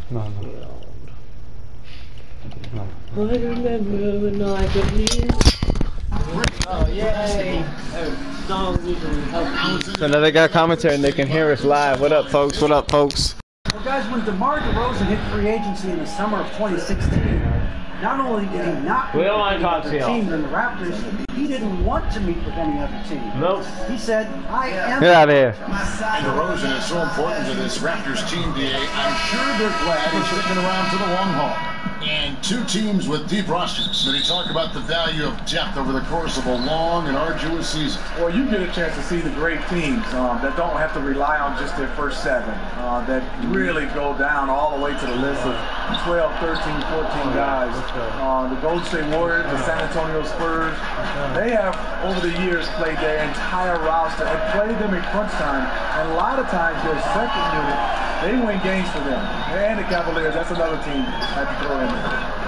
No. I remember when I could leave. Oh, yay! So now they got commentary and they can hear us live. What up, folks? What up, folks? Well, guys, when DeMar DeRozan hit free agency in the summer of 2016, not only did he not meet with any other team than the Raptors, he didn't want to meet with any other team. Nope. He said, I am... Get out of here. And DeRozan is so important to this Raptors team, DA. I'm sure they're glad he's sticking around for the long haul. And two teams with deep rosters. Did he talk about the value of depth over the course of a long and arduous season? Well, you get a chance to see the great teams that don't have to rely on just their first seven, that really go down all the way to the list of 12, 13, 14 guys. The Golden State Warriors, the San Antonio Spurs, they have, over the years, played their entire roster and played them in crunch time. And a lot of times, their second unit, they win games for them. And the Cavaliers, that's another team I have to throw in there.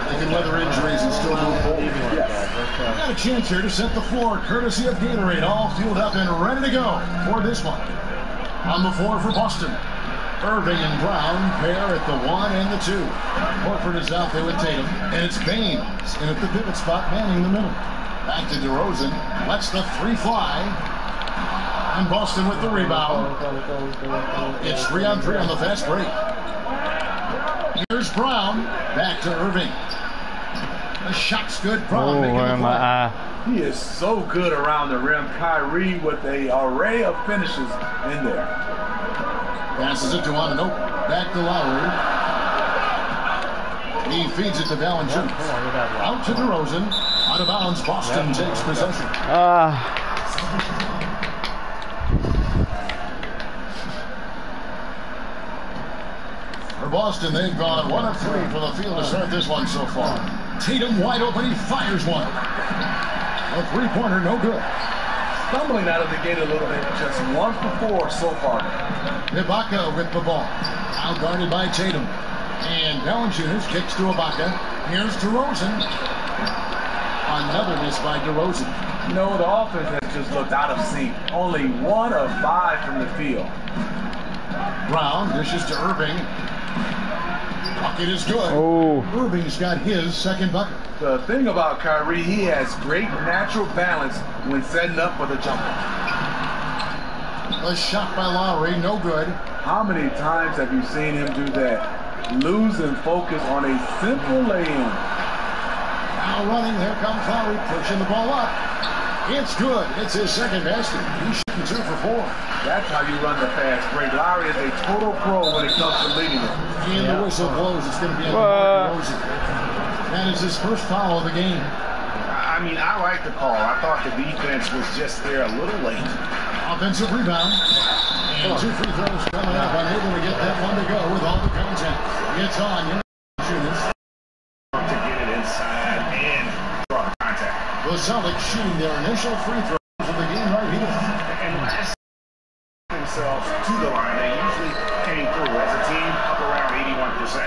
They can weather injuries and still move forward. Yes. Got a chance here to set the floor, courtesy of Gatorade, all fueled up and ready to go for this one. On the floor for Boston, Irving and Brown pair at the 1 and the 2. Horford is out there with Tatum, and it's Baines in at the pivot spot, manning the middle. Back to DeRozan, lets the 3 fly. And Boston with the rebound. It's 3-on-3 on the fast break. Here's Brown, back to Irving. The shot's good. Brown making the play. He is so good around the rim. Kyrie with an array of finishes in there. Passes it to Ananoke. Back to Lowry. He feeds it to Valanciunas. Out to DeRozan. Out of bounds. Boston takes possession. For Boston, they've gone 1 of 3 from the field to start this one so far. Tatum wide open, he fires one. A 3-pointer, no good. Stumbling out of the gate a little bit, just 1 for 4 so far. Ibaka with the ball. Out guarded by Tatum. And Valanciunas kicks to Ibaka. Here's DeRozan. Another miss by DeRozan. You know, the offense has just looked out of sync. Only 1 of 5 from the field. Brown dishes to Irving. Bucket is good. Oh. Irving's got his second bucket. The thing about Kyrie, he has great natural balance when setting up for the jumper. A shot by Lowry, no good. How many times have you seen him do that? Losing focus on a simple lay-in. Now running, here comes Lowry, pushing the ball up. It's good. It's his second basket. He's shooting 2 for 4. That's how you run the fast break. Lowry is a total pro when it comes to leading it. And the whistle blows. It's going to be a DeRozan. That is his first foul of the game. I mean, I like the call. I thought the defense was just there a little late. Offensive rebound. And 2 free throws coming up. Unable to get that one to go with all the contact. It's on. To get it inside and draw contact. The Celtics shooting their initial free throws of the game right here. And last themselves to the line, they usually came through as a team up around 81%.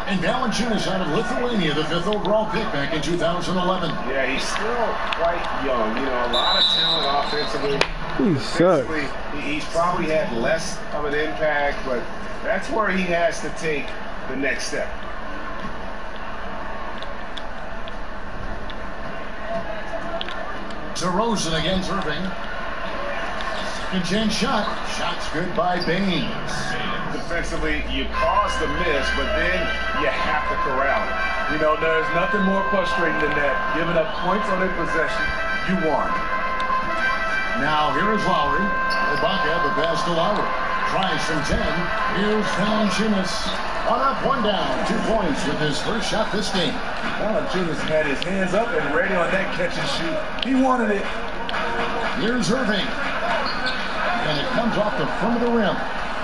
And Valanciunas out of Lithuania, the 5th overall pick back in 2011. Yeah, he's still quite young. You know, a lot of talent offensively. He sucks. He's probably had less of an impact, but that's where he has to take the next step. DeRozan against Irving. Second chance shot. Shot's good by Baines. Defensively, you cause the miss, but then you have to corral it. You know, there's nothing more frustrating than that. Giving up points on a possession, you won. Now here is Lowry. Ibaka, the pass to Lowry. Tries from 10. Here's Valanciunas. 1 up, 1 down. 2 points with his first shot this game. Valanciunas had his hands up and ready on that catch and shoot. He wanted it. Here's Irving. And it comes off the front of the rim.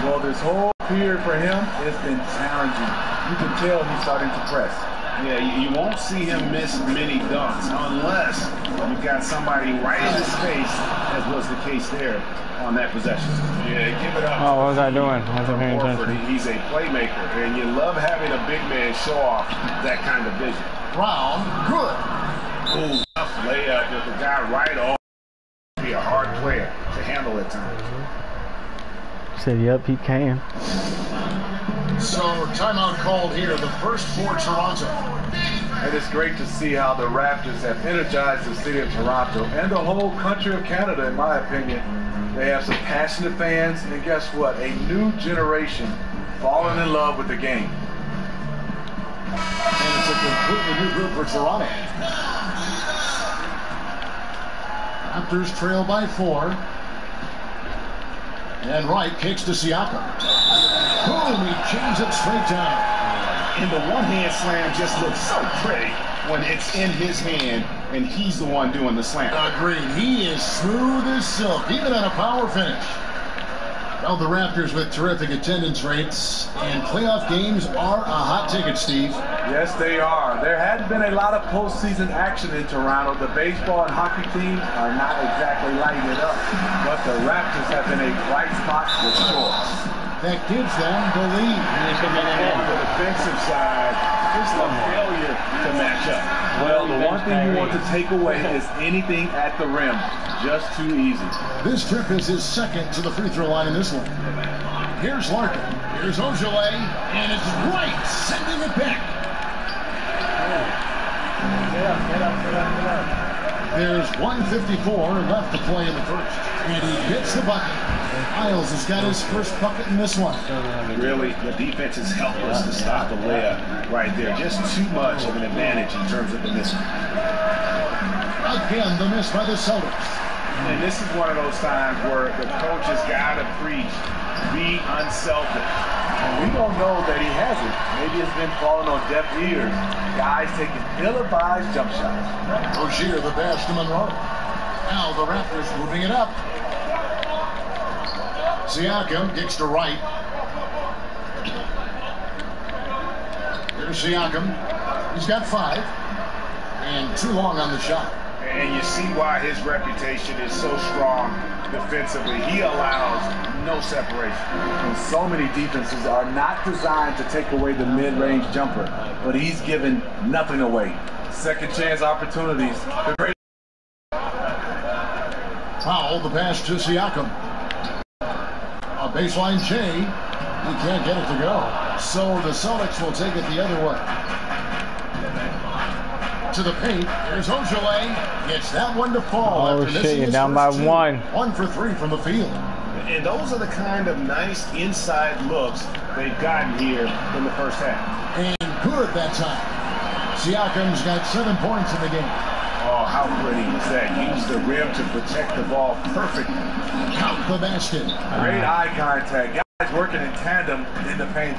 Well, this whole period for him has been challenging. You can tell he's starting to press. Yeah, you won't see him miss many dunks unless you've got somebody right in his face, as was the case there on that possession. Yeah, give it up. Oh, what was I doing? I wasn't paying attention. He's a playmaker, and you love having a big man show off that kind of vision. Brown, good. Ooh, tough layup with the guy right off. Be a hard player to handle at times. said, yep, he can. So, timeout called here, the first for Toronto. And it's great to see how the Raptors have energized the city of Toronto and the whole country of Canada, in my opinion. They have some passionate fans, and guess what? A new generation falling in love with the game. And it's a completely new group for Toronto. Raptors trail by 4. And Wright kicks to Siakam. Boom, he chains it straight down. And the one-hand slam just looks so pretty when it's in his hand and he's the one doing the slam. Agreed. He is smooth as silk, even on a power finish. Well, the Raptors with terrific attendance rates, and playoff games are a hot ticket, Steve. Yes, they are. There hadn't been a lot of postseason action in Toronto. The baseball and hockey teams are not exactly lighting it up, but the Raptors have been a bright spot for sure. That gives them the lead. On the defensive side, just a failure to match up. Well, the one thing you want to take away is anything at the rim. Just too easy. This trip is his second to the free throw line in this one. Here's Larkin. Here's Ojale. And it's Wright sending it back. There's 1:54 left to play in the first. And he gets the bucket. Isles has got his first bucket in this one. Really, the defense is helpless to stop the layup right there. Just too much of an advantage in terms of the miss. Again, the miss by the Celtics. And this is one of those times where the coach has got to preach, be unselfish. And we don't know that he hasn't. Maybe it's been falling on deaf ears. Guys taking ill-advised jump shots. Rozier the pass to Monroe. Now the Raptors moving it up. Siakam kicks to Wright. Here's Siakam. He's got 5. And too long on the shot. And you see why his reputation is so strong defensively. He allows no separation. And so many defenses are not designed to take away the mid-range jumper, but he's given nothing away. Second chance opportunities. Foul, the pass to Siakam. A baseline Jay. He can't get it to go. So the Celtics will take it the other way. To the paint. There's Ojale. Gets that one to fall. Oh shit, you're down by 1. 1 for 3 from the field. And those are the kind of nice inside looks they've gotten here in the first half. And good that time. Siakam's got 7 points in the game. Oh, how pretty was that? Used the rim to protect the ball perfectly. Count the basket. Great eye contact. Guys working in tandem in the paint.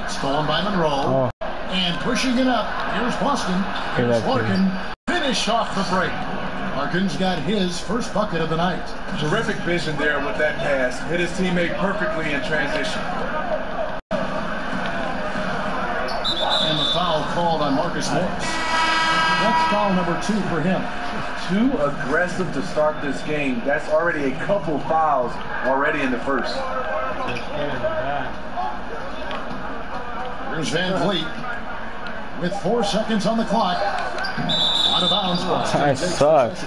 Stolen by Monroe. Oh. And pushing it up. Here's Boston. Here's Larkin. Finish off the break. Larkin's got his first bucket of the night. Terrific vision there with that pass. Hit his teammate perfectly in transition. And the foul called on Marcus Morris. That's foul number 2 for him. Too aggressive to start this game. That's already a couple fouls already in the first. Here's Van Vliet with 4 seconds on the clock. Out of bounds. That sucks.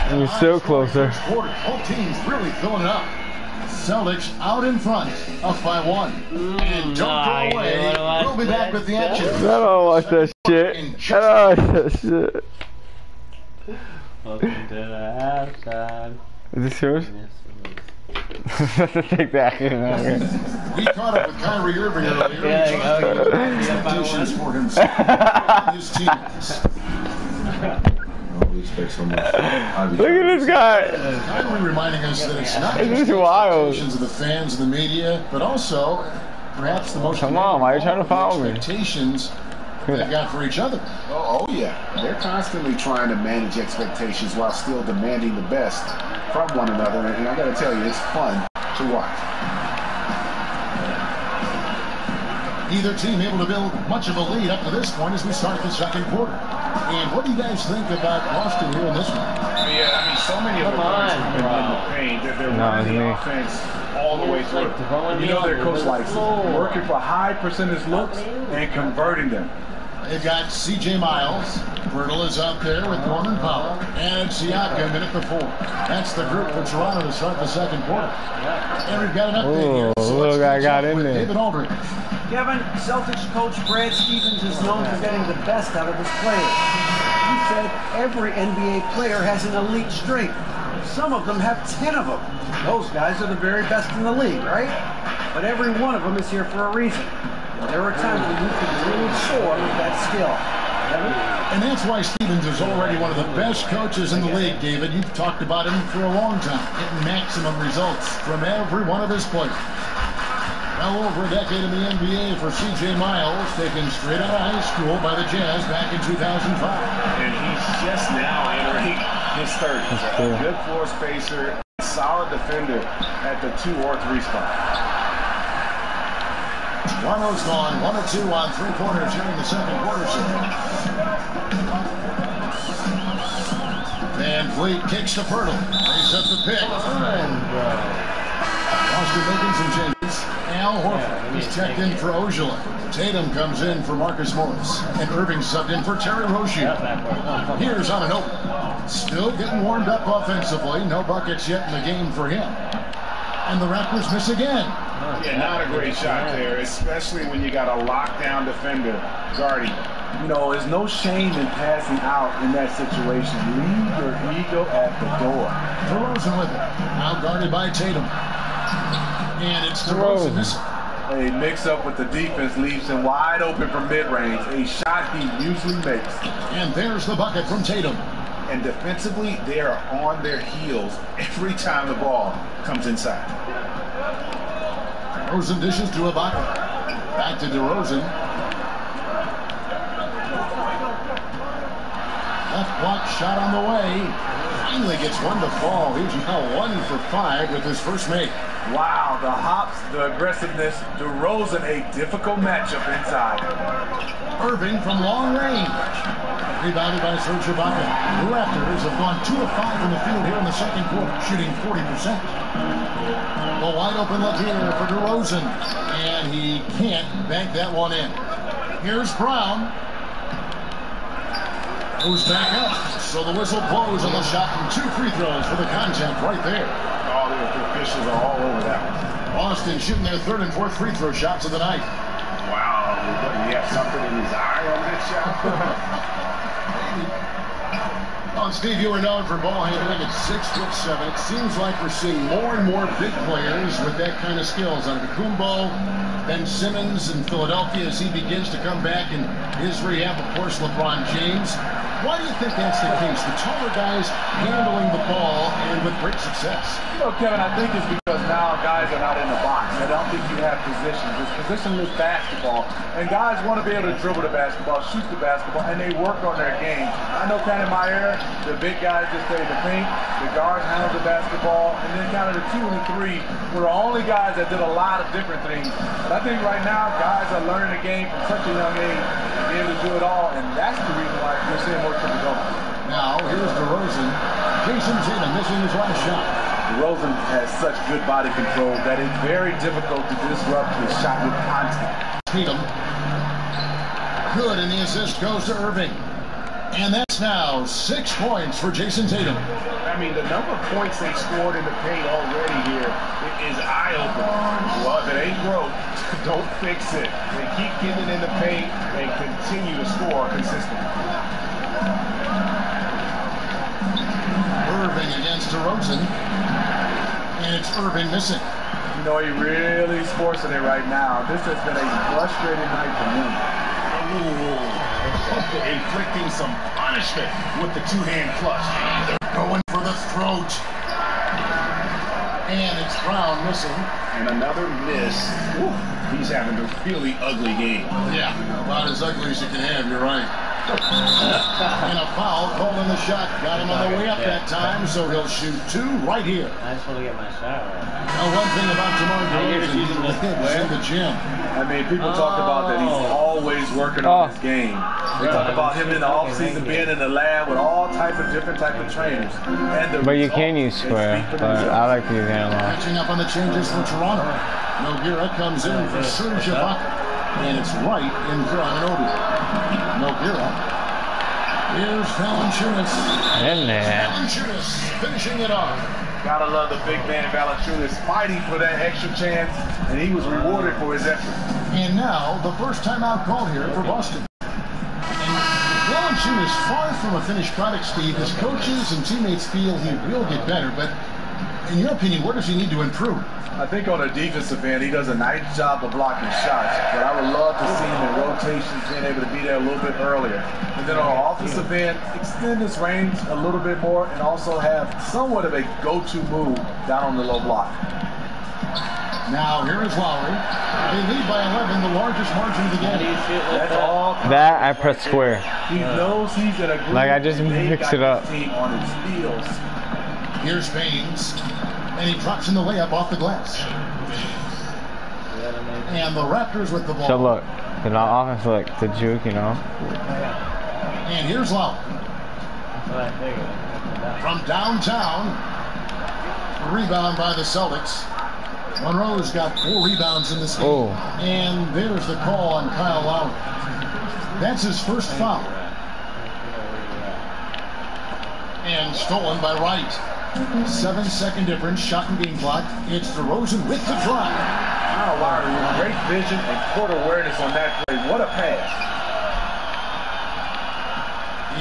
You're still closer. Both teams really filling it up. Celtics out in front, up by 1. And don't go away. We'll be back with the action. I don't watch that shit. I don't watch that shit. Welcome to the halftime. Is this yours? Take that. We caught up with Kyrie Irving earlier. Expectations for himself and his teammates. Look at this guy. Kyrie reminding us that it's not This just is the wild. expectations of the fans and the media, but also perhaps the most Come on, why are you trying to foul me? expectations they've got for each other. Oh, yeah. They're constantly trying to manage expectations while still demanding the best from one another. And I got to tell you, it's fun to watch. Neither team able to build much of a lead up to this point as we start the second quarter. And what do you guys think about Boston here in this one? Yeah, I mean, so many of the guys have been in the paint that they're running the offense all the way through. You know their coach likes it. Working for high percentage looks and converting them. They've got C.J. Miles. Bertle is out there with Norman Powell. And Siakam in at the 4. That's the group for Toronto to start the second quarter. And we've got an update here. So little guy got in there. David Aldridge. Kevin, Celtics coach Brad Stevens is known for getting the best out of his players. He said every NBA player has an elite strength. Some of them have 10 of them. Those guys are the very best in the league, right? But every one of them is here for a reason. There are times when you can really soar with that skill. Kevin? And that's why Stevens is already one of the best coaches in the league, David. You've talked about him for a long time, getting maximum results from every one of his players. Well over a decade in the NBA for C.J. Miles, taken straight out of high school by the Jazz back in 2005. And he's just now entering his 30s. A good floor spacer, solid defender at the 2 or 3 spot. Toronto's gone 1 of 2 on 3-pointers here in the second quarter. Van Fleet kicks to Bertle. Raise up the pick. Boston making some changes. Al Horford is checked in for Ojala. Tatum comes in for Marcus Morris. And Irving subbed in for Terry Rozier. Here's on an open. Still getting warmed up offensively. No buckets yet in the game for him. And the Raptors miss again. Yeah, not a great shot there, especially when you got a lockdown defender guarding. You know, there's no shame in passing out in that situation. Leave your ego at the door. DeRozan with it. Now guarded by Tatum. And it's DeRozan missing. A mix-up with the defense leaves him wide open from mid-range, a shot he usually makes. And there's the bucket from Tatum. And defensively, they are on their heels every time the ball comes inside. DeRozan dishes to Ibaka. Back to DeRozan. Left block shot on the way. Finally gets one to fall. He's now 1 for 5 with his first make. Wow, the hops, the aggressiveness. DeRozan, a difficult matchup inside. Irving from long range. Rebounded by Serge Ibaka. The Raptors have gone 2 of 5 in the field here in the second quarter, shooting 40%. A wide open look here for DeRozan. And he can't bank that one in. Here's Brown. Goes back up. So the whistle blows on the shot and 2 free throws for the contact right there. All the officials are all over that one. Boston shooting their 3rd and 4th free throw shots of the night. Wow, he have something in his eye on that shot? Well, Steve, you were known for ball handling at 6'7". It seems like we're seeing more and more big players with that kind of skills. Antetokounmpo, Ben Simmons in Philadelphia as he begins to come back in his rehab. Of course, LeBron James. Why do you think that's the case? The taller guys handling the ball and with great success. You know, Kevin, I think it's because now guys are not in the box. I don't think you have positions. It's positionless basketball. And guys want to be able to dribble the basketball, shoot the basketball, and they work on their game. I know kind of my era, the big guys just stay in the paint, the guards handle the basketball, and then kind of the 2 and the 3 were the only guys that did a lot of different things. But I think right now, guys are learning the game from such a young age to be able to do it all, and that's the reason why you're seeing more triple doubles. Now, here's DeRozan. Jason Tatum missing his last shot. DeRozan has such good body control that it's very difficult to disrupt his shot with contact. Tatum. Good, and the assist goes to Irving. And that's now 6 points for Jason Tatum. I mean, the number of points they scored in the paint already here is eye-opening. Well, if it ain't broke, don't fix it. They keep getting it in the paint and continue to score consistently. Irving against DeRozan. And it's Irving missing. You know, he really is forcing it right now. This has been a frustrating night for him. Inflicting some punishment with the 2-hand clutch. Going for the throat. And it's Brown missing. And another miss. He's having a really ugly game. Yeah, about as ugly as you can have, you're right. And a foul called on the shot. Got him on the way up that time, so he'll shoot 2 right here. I just want to get my shower. Now, one thing about DeMar DeRozan, he lives in the gym. I mean, people talk about that he's always working on his game. They talk about him in the offseason being in the lab with all different type of trainers. And But you can use square, but I like to use analog. Catching up on the changes for Toronto. Nogueira comes in for Serge Ibaka. And it's right in for Anunoby. Nogueira. Here's Valanciunas. In there. Valanciunas finishing it off. Gotta love the big man Valanciunas fighting for that extra chance, and he was rewarded for his effort. And now, the first timeout called here for Boston. And Valanciunas, far from a finished product, Steve. His coaches and teammates feel he will get better, but in your opinion, where does he need to improve? I think on the defensive end, he does a nice job of blocking shots, but I would love to see him in rotations, being able to be there a little bit earlier. And then on the offensive end, extend his range a little bit more and also have somewhat of a go-to move down on the low block. Now, here is Lowry. They lead by 11, the largest margin of the game. That's all. That I press square. He knows he's in a group. Like I just mix it up. Team on his heels. Here's Baines. And he drops in the layup off the glass. And the Raptors with the ball. So look, the offense look the juke, you know. And here's Lowry. From downtown. Rebound by the Celtics. Monroe's got 4 rebounds in this game. Oh. And there's the call on Kyle Lowry. That's his first foul. And stolen by Wright. 7-second difference, shot and game clock. It's DeRozan with the drive. Kyle Lowry with great vision and court awareness on that play. What a pass.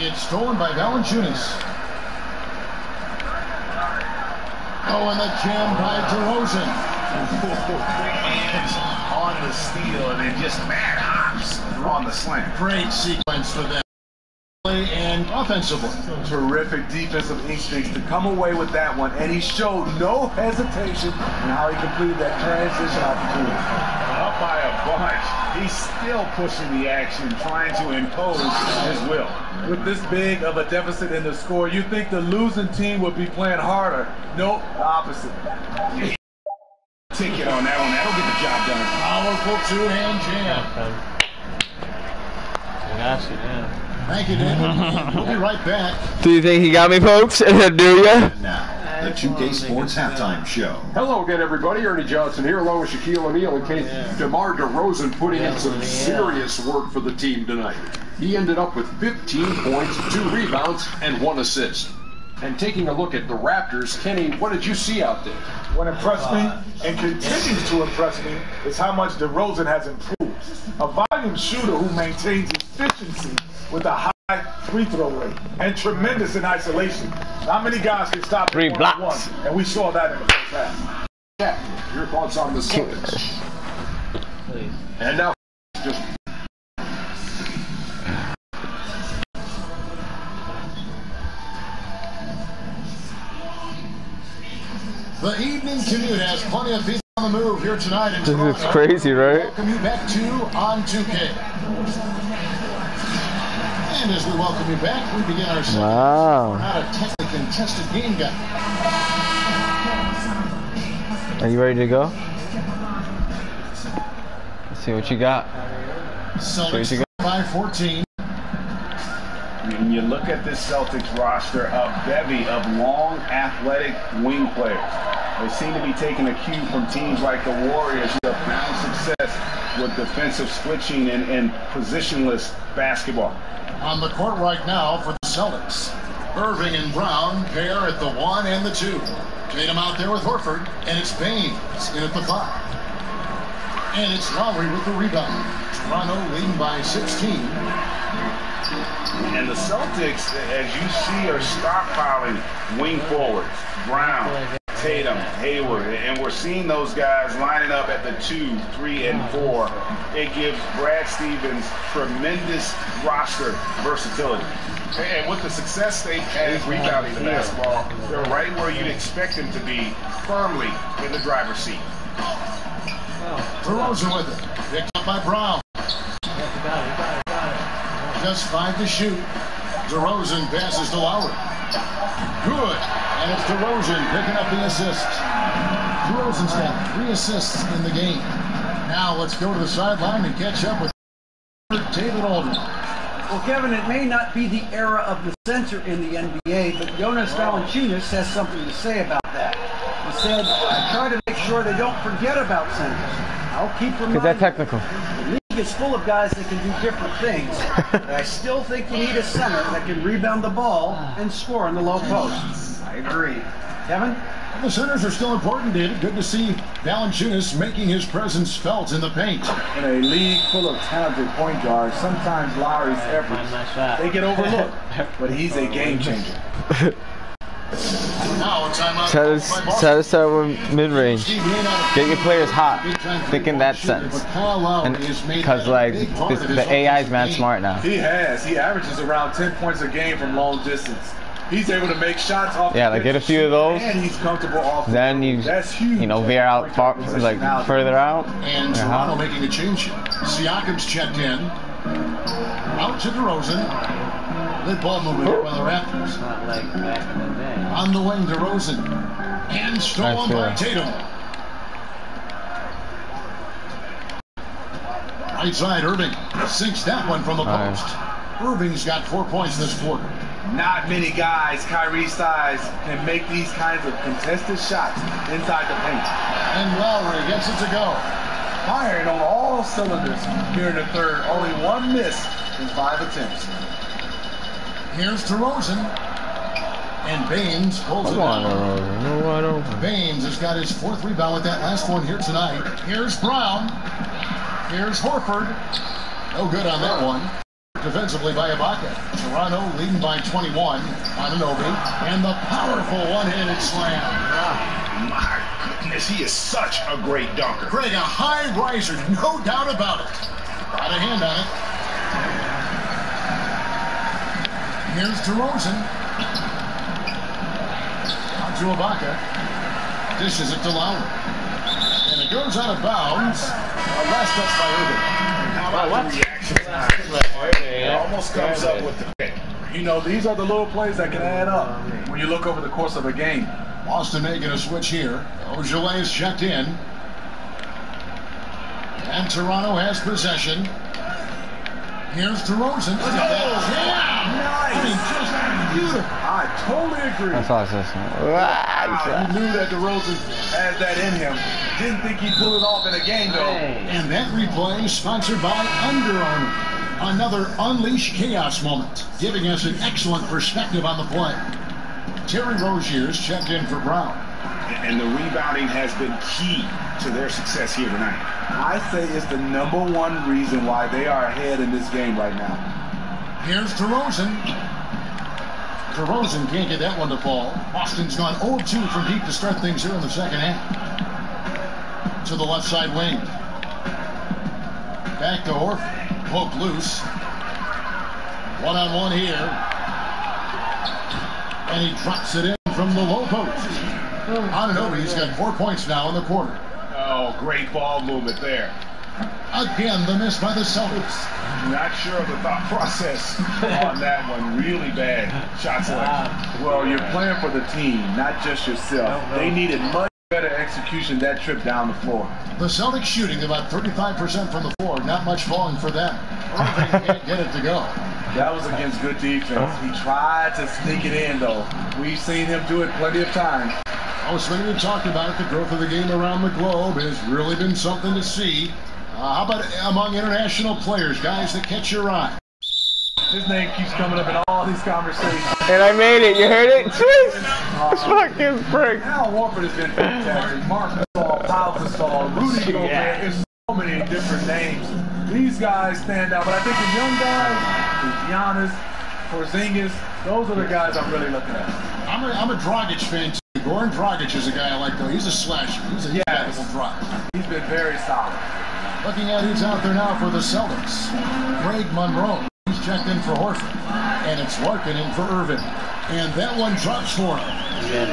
It's stolen by Valanciunas. Oh, and the jam by DeRozan. Hands on the steal, and then just mad ops on the slam. Great sequence for them. And offensively. Terrific defensive instincts to come away with that one, and he showed no hesitation in how he completed that transition opportunity. Up by a bunch. He's still pushing the action, trying to impose his will. With this big of a deficit in the score, you think the losing team would be playing harder. Nope, the opposite. Ticket on that one. That'll get the job done. Powerful two-hand jam. Got you, yeah. Thank you, David. We'll be right back. Do you think he got me, folks? Do ya? Now, the 2K Sports Halftime Show. Hello again, everybody. Ernie Johnson here, along with Shaquille O'Neal and DeMar DeRozan putting in some serious work for the team tonight. He ended up with 15 points, 2 rebounds, and 1 assist. And taking a look at the Raptors, Kenny, what did you see out there? What impressed me and continues to impress me is how much DeRozan has improved. A volume shooter who maintains efficiency with a high free throw rate and tremendous in isolation. Not many guys can stop 3 blocks. one, and we saw that in the first half. Yeah, your thoughts on the Celtics? Please. And now, just The evening commute has plenty of people on the move here tonight in Toronto. This is crazy, right? Welcome you back to On 2K. And as we welcome you back, we begin our second. Wow. We're not a technically contested game guy. Are you ready to go? Let's see what you got. Celtics by 14. When you look at this Celtics roster, a bevy of long, athletic wing players. They seem to be taking a cue from teams like the Warriors who have found success with defensive switching and positionless basketball. On the court right now for the Celtics. Irving and Brown pair at the 1 and the 2. Tatum out there with Horford, and it's Baines in at the 5. And it's Lowry with the rebound. Toronto leading by 16. And the Celtics, as you see, are stockpiling wing forwards. Brown, Tatum, Hayward, and we're seeing those guys lining up at the 2, 3, and 4. It gives Brad Stevens tremendous roster versatility. And with the success they've had rebounding the basketball, they're right where you'd expect them to be, firmly in the driver's seat. DeRozan with it. Picked up by Brown. just 5 to shoot. DeRozan passes to Lowry. Good. And it's DeRozan picking up the assist. DeRozan's got 3 assists in the game. Now let's go to the sideline and catch up with David Aldridge. Well, Kevin, it may not be the era of the center in the NBA, but Jonas Valanciunas has something to say about that. He said, I try to make sure they don't forget about centers. I'll keep reminding Is that technical? The league is full of guys that can do different things, but I still think you need a center that can rebound the ball and score in the low post. I agree. Kevin? Well, the centers are still important, David. Good to see Valanciunas making his presence felt in the paint. In a league full of talented point guards, sometimes Lowry's efforts, they get overlooked, but he's a game changer. Now it's time out. Try to start with mid-range. Get your players hot. Think in that sense. Because like the AI's mad smart now. He averages around 10 points a game from long distance. He's able to make shots off. Yeah, like get a few of those. And he's comfortable off. Then That's huge. veer out far, like further out. And Toronto making a change. Siakam's checked in. Out to DeRozan. Good ball movement by the Raptors. Not like back in the day. On the wing, DeRozan. And stolen by Tatum. Right side, Irving sinks that one from the post. Irving's got 4 points this quarter. Not many guys Kyrie's size can make these kinds of contested shots inside the paint. And Lowry gets it to go. Firing on all cylinders here in the third. Only 1 miss in 5 attempts. Here's DeRozan. And Baines pulls it down. Baines has got his 4th rebound with that last one here tonight. Here's Brown. Here's Horford. No good on that one. Defensively by Ibaka. Toronto leading by 21. Anunoby. And the powerful one-handed slam. My goodness, he is such a great dunker. Greg, a high riser, no doubt about it. Got a hand on it. Here's DeRozan. On to Ibaka. Dishes it to Lowry. And it goes out of bounds. Last touch by Irving. How about the reaction? It almost comes up with the pick. You know, these are the little plays that can add up when you look over the course of a game. Boston making a switch here. Ojale is checked in. And Toronto has possession. Here's DeRozan. Look at that jam. Nice. I mean, just beautiful. I totally agree. That's awesome. Wow, you knew that DeRozan had that in him. Didn't think he'd pull it off in a game, though. And that replay is sponsored by Under Armour. Another Unleash Chaos moment, giving us an excellent perspective on the play. Terry Rozier's checked in for Brown. And the rebounding has been key to their success here tonight. I say it's the #1 reason why they are ahead in this game right now. Here's DeRozan. DeRozan can't get that one to fall. Boston's gone 0-2 from deep to start things here in the second half. To the left side wing. Back to Horford. Poked loose. One-on-one here. And he drops it in from the low post. Anunoby's got 4 points now in the quarter. Oh, great ball movement there. Again, the miss by the Celtics. Not sure of the thought process on that one. Really bad shot selection. Well, you're playing for the team, not just yourself. They needed much better execution that trip down the floor. The Celtics shooting about 35% from the floor. Not much falling for them. Irving can't get it to go. That was against good defense. He tried to sneak it in, though. We've seen him do it plenty of times. Oh, Smitty, we talked about it. The growth of the game around the globe has really been something to see. How about among international players, guys that catch your eye? His name keeps coming up in all these conversations. And I made it. You heard it? Fucking frick. Al Horford has been fantastic. Mark Gasol, Pau Gasol, Rudy Gobert. There's so many different names. These guys stand out, but I think the young guys, Giannis, Porzingis, those are the guys I'm really looking at. I'm a Dragic fan too. Goran Dragic is a guy I like though. He's a slasher. He's a beautiful drive. He's been very solid. Looking at who's out there now for the Celtics. Greg Monroe. He's checked in for Horford. And it's Larkin in for Irvin. And that one drops for him.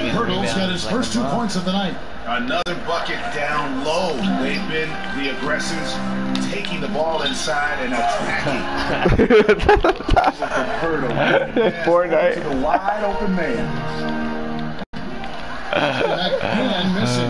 Hurdle's got his first 2 points of the night. Another bucket down low. They've been the aggressors taking the ball inside and attacking. Fortnite. To the wide open man. And missing.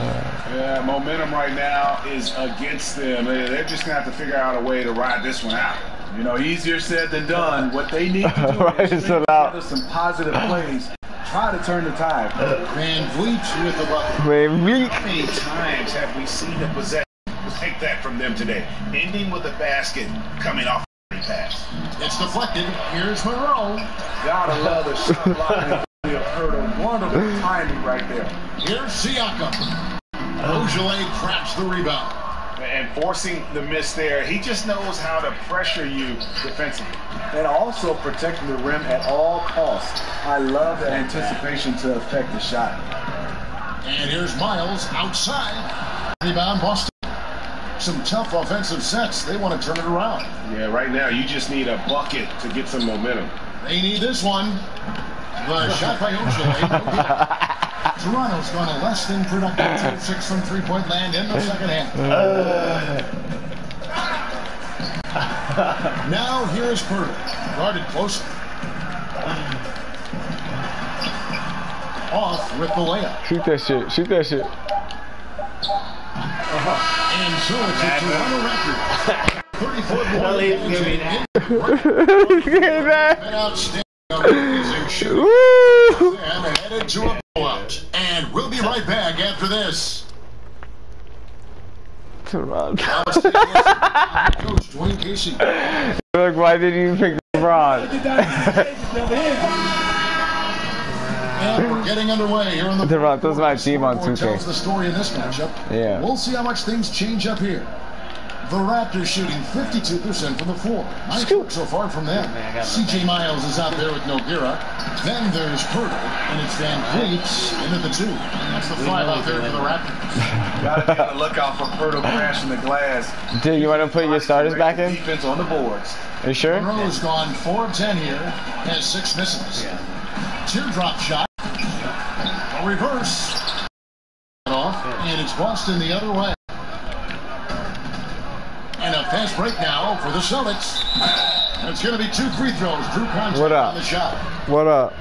Yeah, momentum right now is against them. They're just going to have to figure out a way to ride this one out. You know, easier said than done. What they need to do Right, is so string now- together some positive plays. Try to turn the tide. Van Vliet with the bucket. Wait, weak. How many times have we seen the possession take that from them today? Ending with a basket coming off the pass. It's deflected. Here's Monroe. Gotta love the shot line. We have heard a wonderful timing right there. Here's Siakam. Ogilvy grabs the rebound. And forcing the miss there, he just knows how to pressure you defensively. And also protecting the rim at all costs. I love that anticipation to affect the shot. And here's Miles outside. Rebound Boston. Some tough offensive sets. They want to turn it around. Yeah, right now you just need a bucket to get some momentum. They need this one. The shot by Ogilvy. Toronto's gone a less than productive 2-6 from three-point land in the second half. Now here's Purdy. Guarded closely. Off with the layup. Shoot that shit. Shoot that shit. And so it's a Toronto record. 34 An outstanding amazing shooting. Woo! And headed to a blowout. And we'll be right back after this. Toronto. Coach Dwayne Casey. Look, why did you pick LeBron? And we're getting underway here in the Toronto's my team on Scoreboard 2K. tells the story in this matchup. Yeah. We'll see how much things change up here. The Raptors shooting 52% from the floor. Nice work so far from them. CJ Miles is out there with Nogueira. Then there's Purdy, and it's Van Vliet into the two. And that's the five out there for the Raptors. Gotta be on the lookout for Purtle crashing the glass. Dude, you want to put your starters back in? Defense on the boards. Are you sure? Monroe's gone 4 of 10 here, has 6 misses. Teardrop shot. A reverse. Off, and it's Boston the other way. And a fast break now for the Celtics. It's going to be 2 free throws. Drew contact What up? on the shot. What up?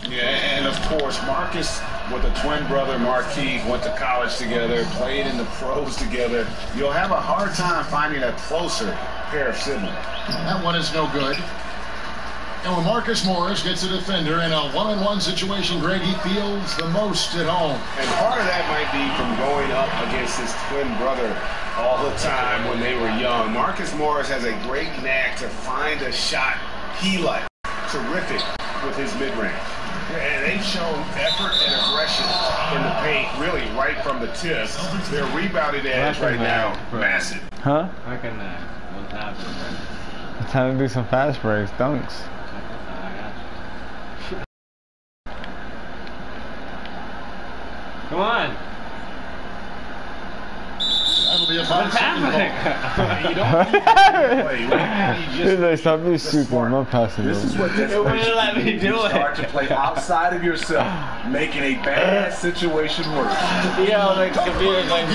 Yeah, and of course, Marcus with a twin brother, Marquise, went to college together, played in the pros together. You'll have a hard time finding a closer pair of siblings. That one is no good. And when Marcus Morris gets a defender in a one-on-one situation, Greg, he feels the most at home. And part of that might be from going up against his twin brother all the time when they were young. Marcus Morris has a great knack to find a shot he likes. Terrific with his mid-range. And they've shown effort and aggression in the paint, really right from the tip. Their rebounding edge right now, massive. Huh? Recognize what's happening. Time to do some fast breaks, dunks. Come on. That'll be a What's happening? You don't need to play. You He's like, stop being just stupid. I'm not passing This it. is what this It wouldn't let me do it. Start to play outside of yourself, making a bad situation worse. Yeah, like the computer's like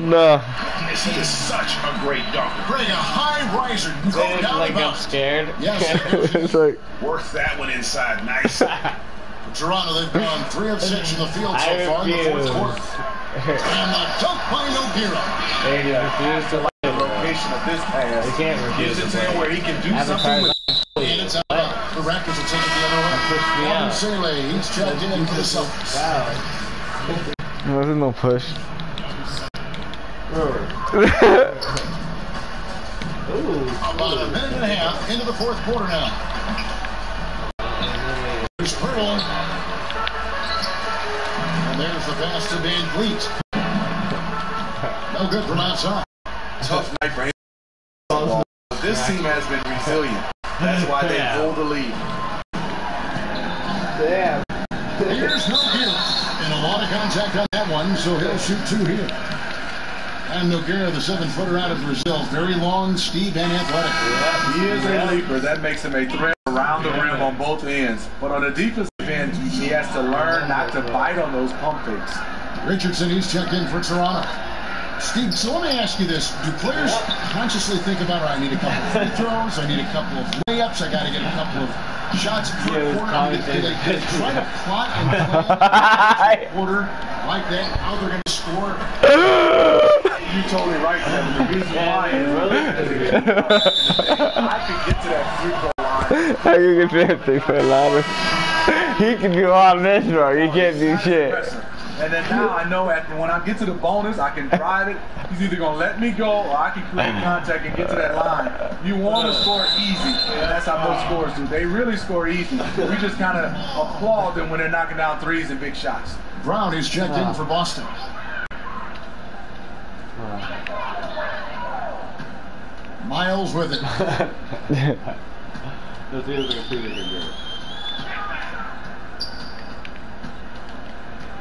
No. He is such a great dunker. Greg, a high riser. Go Then down like the I'm bounce. scared. Yes. It's like, Worked that one inside. Nice. Toronto, they've gone 3 of 6 from the field so I far in the fourth refuse. quarter. And the dunk by Nogueira. They refuse to let The location of this pass They can't refuse gives it to to him play. where he can do Advertise something with And it's out. The Raptors will take it the other way. Push me Martin out. Sele, he's checked in for the Celtics. there's no push. About a minute and a half into the fourth quarter now. There's Pearl. And there's the pass to Van Vliet. No good from outside. tough night for him. This team has been resilient. That's why they pulled the lead. Here's Nogueira. And a lot of contact on that one, so he'll shoot 2 here. And Nogueira, the 7-footer out of Brazil. Very long, steep, and athletic. He is a leaper. That makes him a threat around the rim on both ends. But on the defensive end, he has to learn not to bite on those pump fakes. Richardson, he's checked in for Toronto. Steve, so let me ask you this. Do players consciously think about, I need a couple of free throws, I need a couple of layups, I got to get a couple of shots at quarter? Do they try to plot and plan quarter like that, how they're going to score? You're totally right, Kevin. The reason why is I can get to that free throw line. How you get to that thing for a line? He can do all this, bro. You can't do shit. And then now I know when I get to the bonus, I can drive it. He's either going to let me go or I can create contact and get to that line. You want to score easy, and that's how most scorers do. They really score easy. We just kind of applaud them when they're knocking down threes and big shots. Brown is checked in for Boston. Miles with it.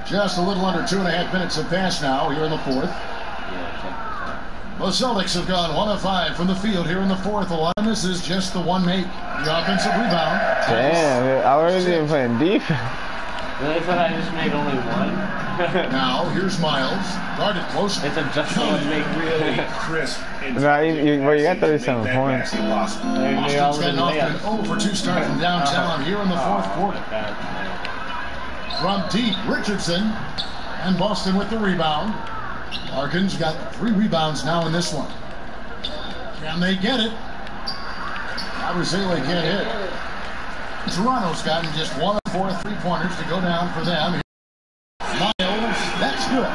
Just a little under 2.5 minutes have passed now here in the fourth. The Celtics have gone 1 of 5 from the field here in the fourth. A lot of this is just the one make. The offensive rebound. Damn, I wasn't even playing defense. Really thought I just made only one? Now, here's Miles. Guarded close. It's a just one make. Really crisp. No, you got 37 points. Boston's gotten off to an 0 for 2 start from downtown here in the fourth quarter. From deep, Richardson, and Boston with the rebound. Larkin's got 3 rebounds now in this one. Can they get it? Abusele can't hit. Toronto's gotten just 1 of 4 3-pointers to go down for them. Miles, that's good.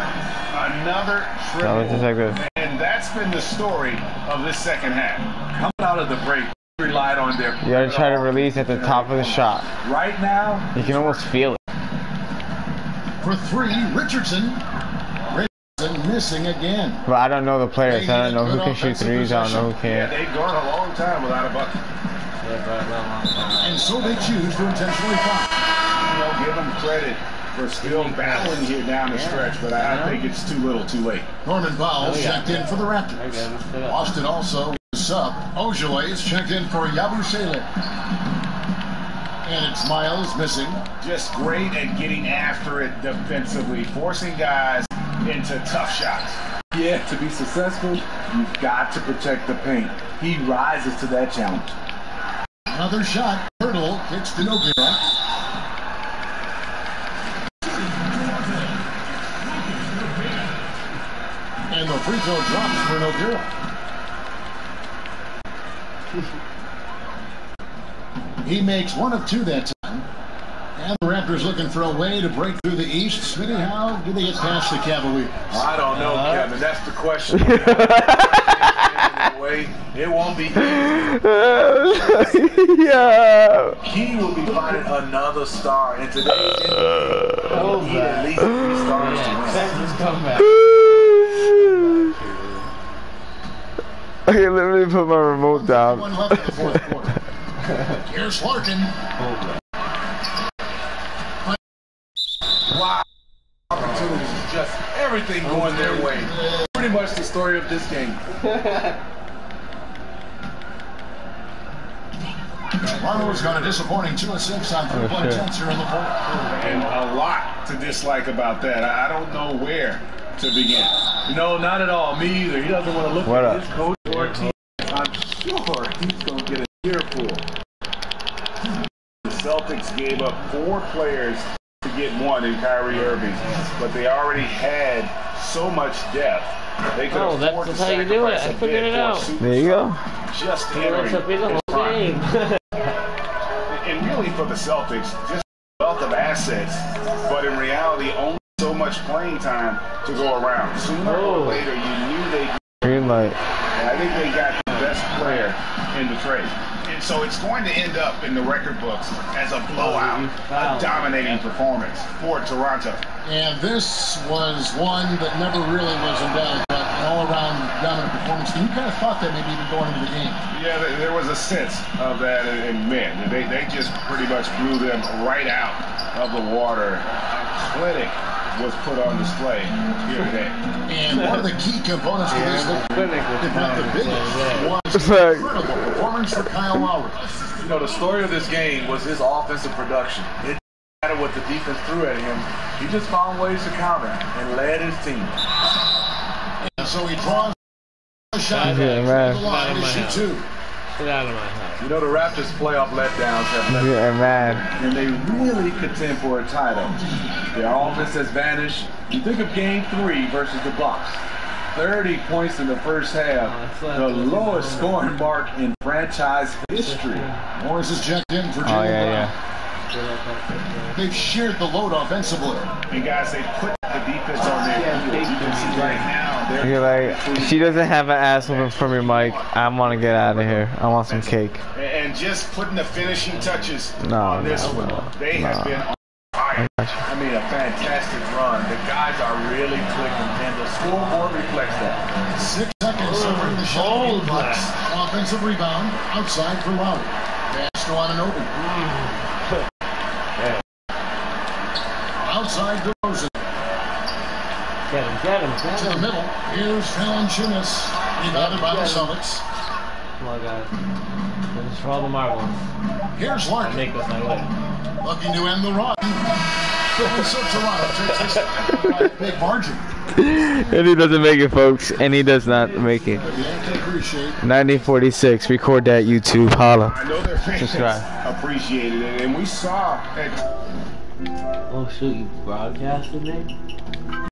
Another triple. And that's been the story of this second half. Coming out of the break, relied on their. You gotta try to release at the top of the shot. Right now, You can almost feel it. For 3, Richardson missing again. But I don't know the players. I don't know who can shoot threes. I don't know who Yeah, can't. they've gone a long time without a bucket. And so they choose to intentionally foul. Give them credit for still battling here down the stretch, but I think it's too little, too late. Norman Powell checked in for the Raptors. Boston also sub. Ojale is checked in for Yabusele. And it's Miles missing. Just great at getting after it defensively, forcing guys into tough shots. yeah, to be successful, you've got to protect the paint. He rises to that challenge. Another shot. Hurdle kicks to Nogueira. And the free throw drops for Nogueira. He makes 1 of 2 that time. And the Raptors looking for a way to break through the East. Smitty, how do they get past the Cavaliers? I don't know, Kevin. That's the question. It won't be easy. Yeah. He will be finding another star in today's NBA. He'll need at least 3 stars to win. Texas comeback. Okay, let me put my remote down. 1 left in the fourth quarter. Here's Larkin. Wow. Opportunities, just everything going their way. Pretty much the story of this game. Toronto's got a disappointing 2 of 6 on 3-point attempts here in the fourth quarter. And a lot to dislike about that. I don't know where to begin. No, not at all. Me either. He doesn't want to look What at up? his coach or team. I'm sure he's going to get a earful. The Celtics gave up 4 players to get 1 in Kyrie Irving, but they already had so much depth. They could afford that's to how you do it. sacrifice I a figured bit it for a out. There you go. Just That's entering a big his whole prime. game. And really for the Celtics, just wealth of assets, but in reality, only so much playing time to go around. Sooner or later, you knew they. Green light. And I think they got the best player in the trade. And so it's going to end up in the record books as a blowout, a dominating performance for Toronto. And this was one that never really was in doubt, but an all-around dominant performance. You kind of thought that maybe even going into the game. Yeah, there was a sense of that in men. They just pretty much blew them right out of the water. A clinic was put on display here today. And one of the key components to this, if not the biggest, was It's the like- incredible performance for Kyle Lowry. You know, the story of this game was his offensive production. It didn't matter what the defense threw at him. He just found ways to counter and led his team. And So he draws a shot. Yeah, man. The line is shoot two. Get out of my house. You know, the Raptors' playoff letdowns have left Yeah, man. and they really contend for a title. Their offense has vanished. You think of Game 3 versus the Bucks. 30 points in the first half, the lowest scoring mark in franchise history. Morris is checked in for Jalen Oh, yeah, Brown. yeah. They've shared the load offensively. And guys, they put the defense on their heels. You can see right now they're You're like, she doesn't have an ass whooping from your mic. I want to get out of here. I want some cake. and just putting the finishing touches No, on this no, one. no, They no. have been on fire. I mean, a fantastic run. The guys are really clicking, and the scoreboard reflects that. 6 seconds over the shot. hold Bucks. Offensive rebound outside for Lowry. Pass to Anunoby. Outside to Rosen. Get him, get him, get To the him. middle. Here's Valanciunas. Rebounded by the Celtics. Come on, guys. Finish for all the marbles. Here's I'll Larkin. make this my way. Looking to end the run. And so Toronto takes this by a big margin. And he doesn't make it, folks. And he does not make it. They appreciate 1946. Record that, YouTube. Holla. I know their fans Subscribe. appreciated it, and we saw at Oh shoot, you broadcasted me?